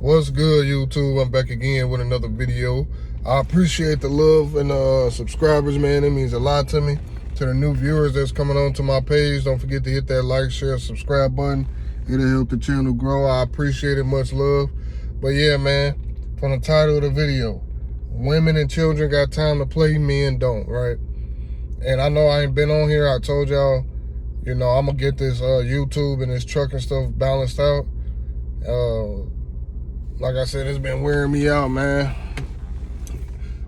What's good, YouTube? I'm back again with another video. I appreciate the love and subscribers, man. It means a lot to me. To the new viewers that's coming on to my page, don't forget to hit that like, share, subscribe button. It'll help the channel grow. I appreciate it. Much love. But yeah, man, from the title of the video, women and children got time to play, men don't, right? And I know I ain't been on here. I told y'all, you know, I'm going to get this YouTube and this trucking stuff balanced out. Like I said, it's been wearing me out, man.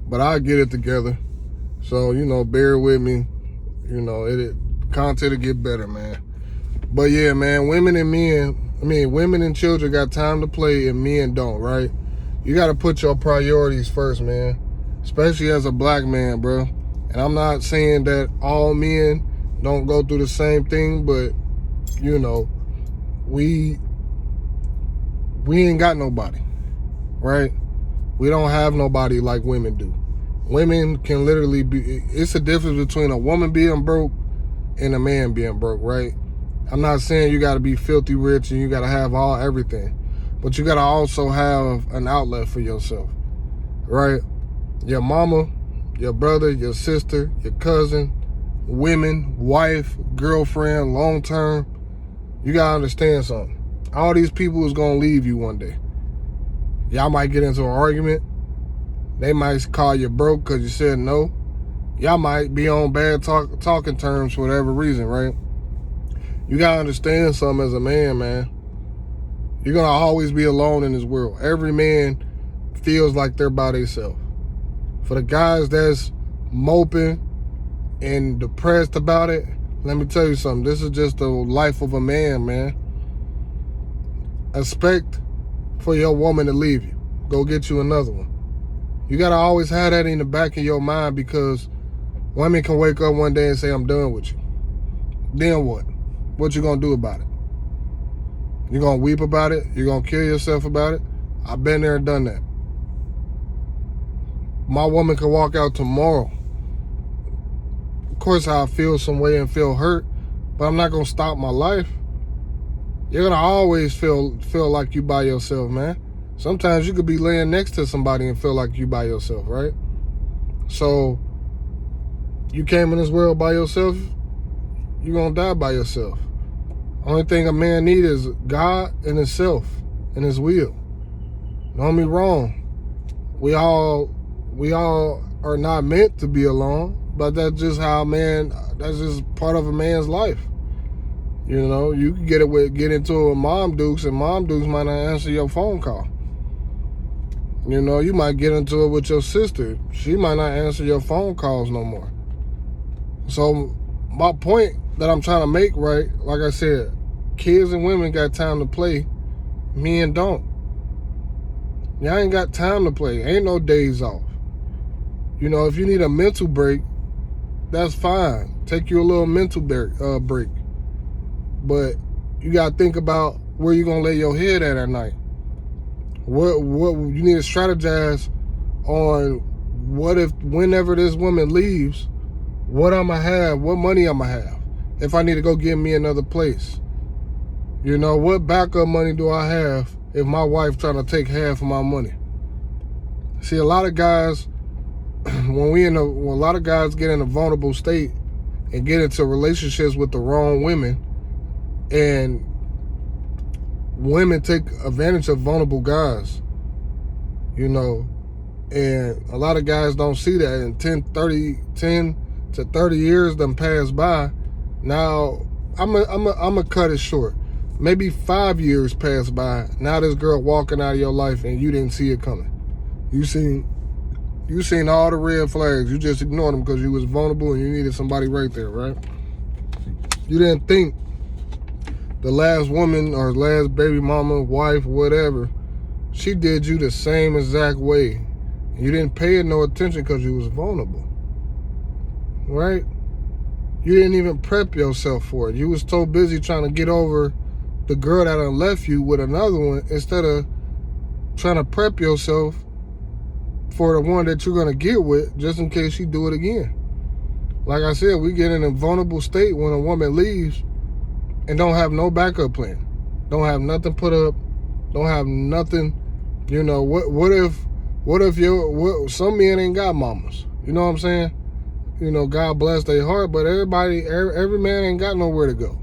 But I'll get it together. So, you know, bear with me. You know, content will get better, man. But yeah, man, women and children got time to play and men don't, right? You got to put your priorities first, man. Especially as a black man, bro. And I'm not saying that all men don't go through the same thing, but, you know, we ain't got nobody, right? We don't have nobody like women do. Women can literally it's a difference between a woman being broke and a man being broke, right? I'm not saying you got to be filthy rich and you got to have everything, but you got to also have an outlet for yourself, right? Your mama, your brother, your sister, your cousin, women, wife, girlfriend, long term, you got to understand something. All these people is going to leave you one day. Y'all might get into an argument. They might call you broke because you said no. Y'all might be on bad talking terms for whatever reason, right? You got to understand something as a man, man. You're going to always be alone in this world. Every man feels like they're by themselves. For the guys that's moping and depressed about it, let me tell you something. This is just the life of a man, man. Expect for your woman to leave you. Go get you another one. You got to always have that in the back of your mind, because women can wake up one day and say, I'm done with you. Then what? What you going to do about it? You going to weep about it? You going to kill yourself about it? I've been there and done that. My woman can walk out tomorrow. Of course, I feel some way and feel hurt, but I'm not going to stop my life. You're going to always feel like you by yourself, man. Sometimes you could be laying next to somebody and feel like you by yourself, right? So, you came in this world by yourself, you're going to die by yourself. Only thing a man needs is God and himself and his will. Don't be wrong. We all are not meant to be alone, but that's just that's just part of a man's life. You know, you can get into it with mom dukes, and mom dukes might not answer your phone call. You know, you might get into it with your sister. She might not answer your phone calls no more. So my point that I'm trying to make, right, like I said, kids and women got time to play. Men don't. Y'all ain't got time to play. Ain't no days off. You know, if you need a mental break, that's fine. Take you a little mental break. But you got to think about where you're going to lay your head at night. What you need to strategize on whenever this woman leaves, what I'm going to have, what money I'm going to have. If I need to go get me another place. You know, what backup money do I have if my wife trying to take half of my money? See, a lot of guys, when a lot of guys get in a vulnerable state and get into relationships with the wrong women, and women take advantage of vulnerable guys, you know, and a lot of guys don't see that. And 10 to 30 years done passed by. Now, I'm gonna cut it short. Maybe 5 years passed by. Now this girl walking out of your life and you didn't see it coming. You seen all the red flags. You just ignored them because you was vulnerable and you needed somebody right there, right? You didn't think the last woman or last baby mama, wife, whatever, she did you the same exact way. You didn't pay it no attention because you was vulnerable, right? You didn't even prep yourself for it. You was so busy trying to get over the girl that done left you with another one instead of trying to prep yourself for the one that you're going to get with just in case she do it again. Like I said, we get in a vulnerable state when a woman leaves and don't have no backup plan. Don't have nothing put up. Don't have nothing You know, what if some men ain't got mamas? You know what I'm saying? You know, God bless their heart, but every man ain't got nowhere to go.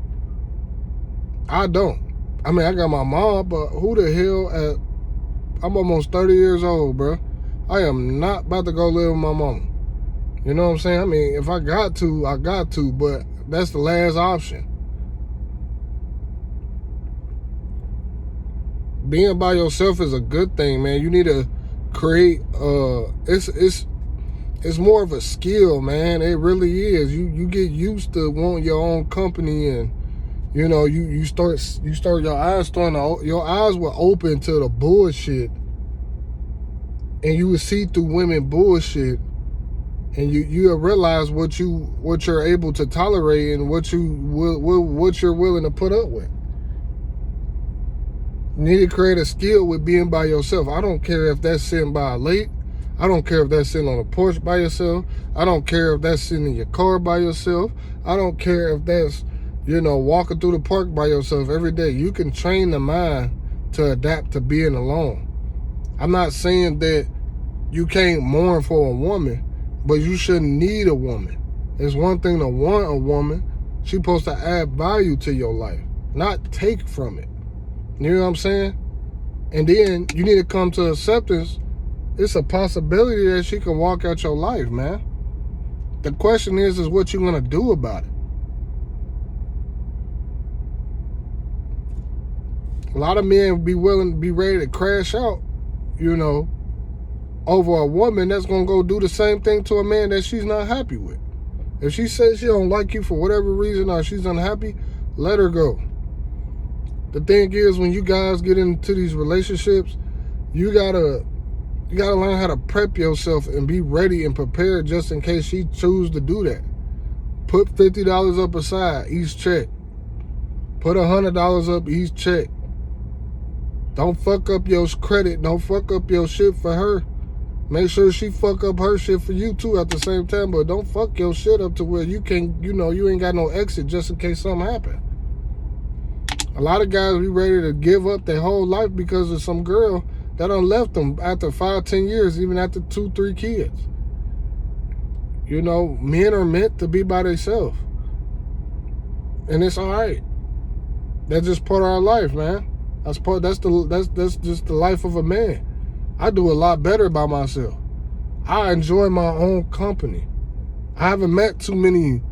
I don't. I mean, I got my mom, but who the hell I'm almost 30 years old, bro. I am not about to go live with my mama. You know what I'm saying? I mean, if I got to, I got to, but that's the last option. Being by yourself is a good thing, man. You need to create it's more of a skill, man. It really is. You get used to wanting your own company, and you know, you start your eyes will open to the bullshit, and you will see through women bullshit, and you'll realize what you're able to tolerate and what you're willing to put up with. You need to create a skill with being by yourself. I don't care if that's sitting by a lake. I don't care if that's sitting on a porch by yourself. I don't care if that's sitting in your car by yourself. I don't care if that's, you know, walking through the park by yourself every day. You can train the mind to adapt to being alone. I'm not saying that you can't mourn for a woman, but you shouldn't need a woman. It's one thing to want a woman. She's supposed to add value to your life, not take from it. You know what I'm saying? And then you need to come to acceptance. It's a possibility that she can walk out your life, man. The question is what you gonna do about it? A lot of men be ready to crash out, you know, over a woman that's gonna go do the same thing to a man that she's not happy with. If she says she don't like you for whatever reason or she's unhappy, let her go. The thing is, when you guys get into these relationships, you gotta learn how to prep yourself and be ready and prepared just in case she chooses to do that. Put $50 up aside each check. Put $100 up each check. Don't fuck up your credit. Don't fuck up your shit for her. Make sure she fuck up her shit for you too at the same time, but don't fuck your shit up to where you ain't got no exit just in case something happen. A lot of guys be ready to give up their whole life because of some girl that done left them after 5-10 years, even after 2-3 kids. You know, men are meant to be by themselves. And it's all right. That's just part of our life, man. That's just the life of a man. I do a lot better by myself. I enjoy my own company. I haven't met too many,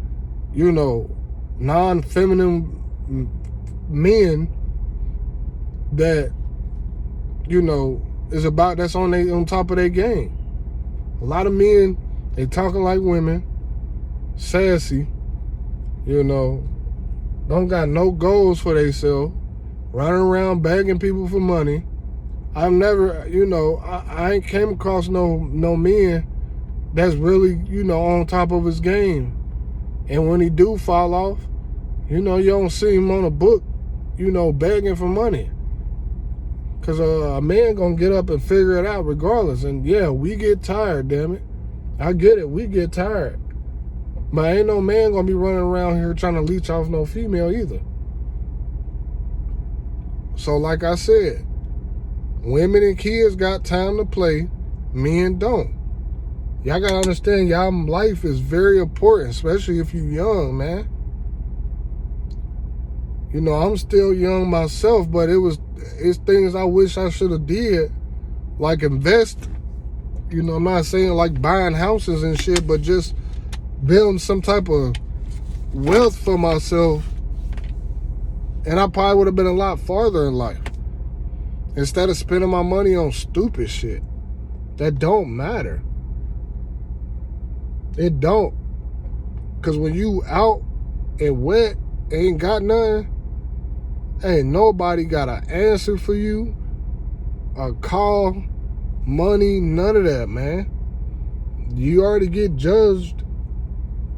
you know, non-feminine men that, you know, that's on top of their game. A lot of men, they talking like women, sassy, you know, don't got no goals for themselves, running around begging people for money. I've never, you know, I ain't came across no men that's really, you know, on top of his game. And when he do fall off, you know, you don't see him on a book, you know, begging for money. Because a man gonna get up and figure it out regardless. And yeah, we get tired, damn it. I get it, we get tired. But ain't no man gonna be running around here trying to leech off no female either. So like I said, women and kids got time to play, men don't. Y'all gotta understand, y'all life is very important, especially if you young, man. You know, I'm still young myself, but it's things I wish I should have did, like invest. You know, I'm not saying like buying houses and shit, but just building some type of wealth for myself. And I probably would have been a lot farther in life. Instead of spending my money on stupid shit that don't matter. It don't. Because when you out and wet, ain't got nothing, ain't nobody got an answer for you, a call, money, none of that, man. You already get judged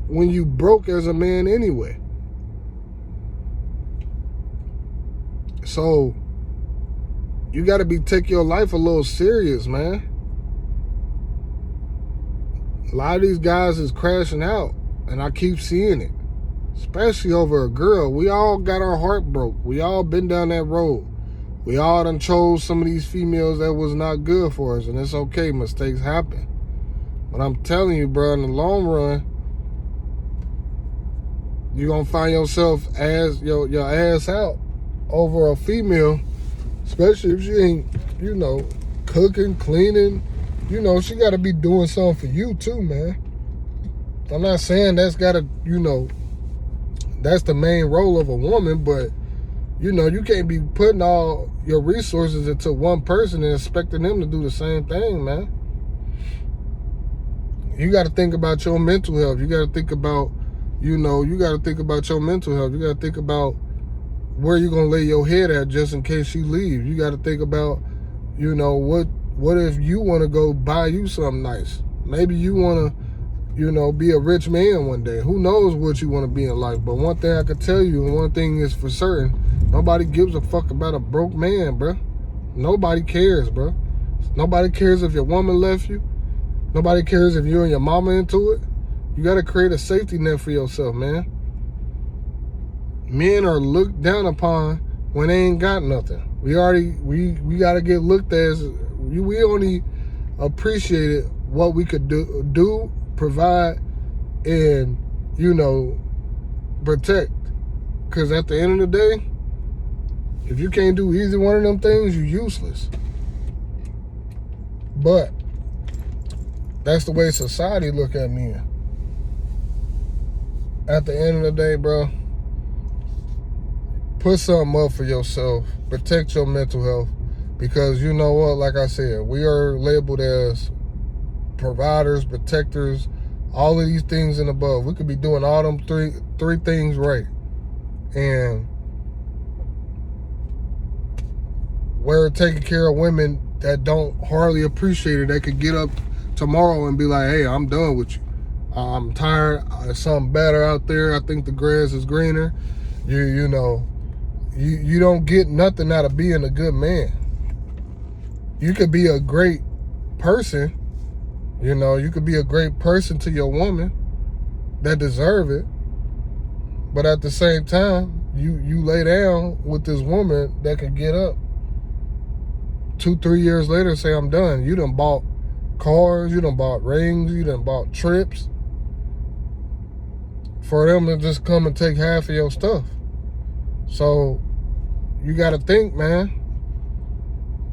when you broke as a man anyway. So you got to take your life a little serious, man. A lot of these guys is crashing out, and I keep seeing it, especially over a girl. We all got our heart broke. We all been down that road. We all done chose some of these females that was not good for us, and it's okay. Mistakes happen. But I'm telling you, bro, in the long run, you're going to find yourself your ass out over a female, especially if she ain't, cooking, cleaning. She got to be doing something for you too, man. I'm not saying that's got to, that's the main role of a woman, but, you can't be putting all your resources into one person and expecting them to do the same thing, man. You got to think about your mental health. You got to think about, you got to think about your mental health. You got to think about where you're going to lay your head at just in case she leaves. You got to think about, what if you want to go buy you something nice? Maybe you want to, be a rich man one day. Who knows what you want to be in life? But one thing I could tell you, and one thing is for certain, nobody gives a fuck about a broke man, bro. Nobody cares, bro. Nobody cares if your woman left you. Nobody cares if you and your mama into it. You got to create a safety net for yourself, man. Men are looked down upon when they ain't got nothing. We got to get looked at as, we only appreciated what we could do, provide, and, protect. Because at the end of the day, if you can't do either one of them things, you're useless. But that's the way society look at men. At the end of the day, bro, put something up for yourself. Protect your mental health. Because you know what, like I said, we are labeled as providers, protectors, all of these things and above. We could be doing all them three things right. And we're taking care of women that don't hardly appreciate it. They could get up tomorrow and be like, hey, I'm done with you. I'm tired. There's something better out there. I think the grass is greener. You don't get nothing out of being a good man. You could be a great person. You could be a great person to your woman that deserve it. But at the same time, you lay down with this woman that can get up 2-3 years later and say, I'm done. You done bought cars, you done bought rings, you done bought trips for them to just come and take half of your stuff. So you got to think, man.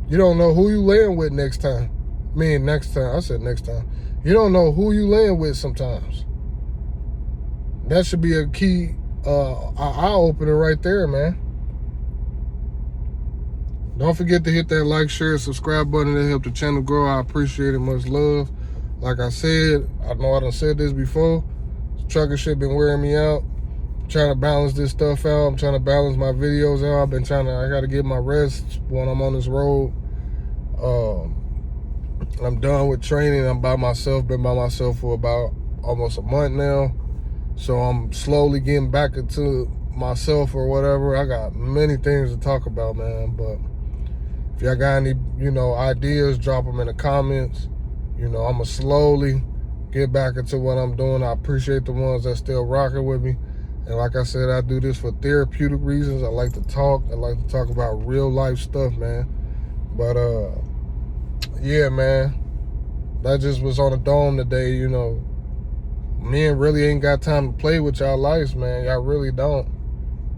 You don't know who you laying with next time. I said next time. You don't know who you laying with sometimes. That should be a key eye-opener right there, man. Don't forget to hit that like, share, subscribe button to help the channel grow. I appreciate it. Much love. Like I said, I know I done said this before. Trucking shit been wearing me out. I'm trying to balance this stuff out. I'm trying to balance my videos out. I got to get my rest when I'm on this road. I'm done with training. I'm by myself. Been by myself for about almost a month now. So I'm slowly getting back into myself or whatever. I got many things to talk about, man. But if y'all got any, ideas, drop them in the comments. I'm going to slowly get back into what I'm doing. I appreciate the ones that still rocking with me. And like I said, I do this for therapeutic reasons. I like to talk. I like to talk about real life stuff, man. But, yeah, man. That just was on the dome today, Men really ain't got time to play with y'all lives, man. Y'all really don't.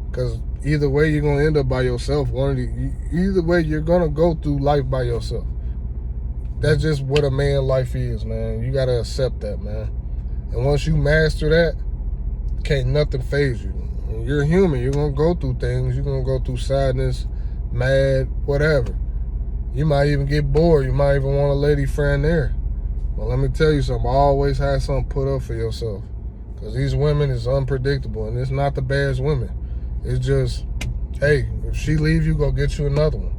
Because either way, you're going to end up by yourself. Either way, you're going to go through life by yourself. That's just what a man life is, man. You got to accept that, man. And once you master that, can't nothing faze you. You're human. You're going to go through things. You're going to go through sadness, mad, whatever. You might even get bored. You might even want a lady friend there. But let me tell you something. Always have something put up for yourself. Because these women is unpredictable. And it's not the baddest women. It's just, hey, if she leaves you, go get you another one.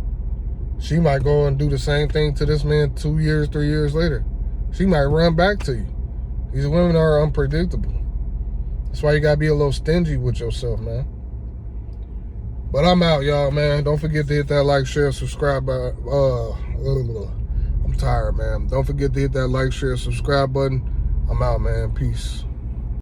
She might go and do the same thing to this man 2 years, 3 years later. She might run back to you. These women are unpredictable. That's why you got to be a little stingy with yourself, man. But I'm out, y'all, man. Don't forget to hit that like, share, subscribe button. I'm tired, man. Don't forget to hit that like, share, subscribe button. I'm out, man. Peace.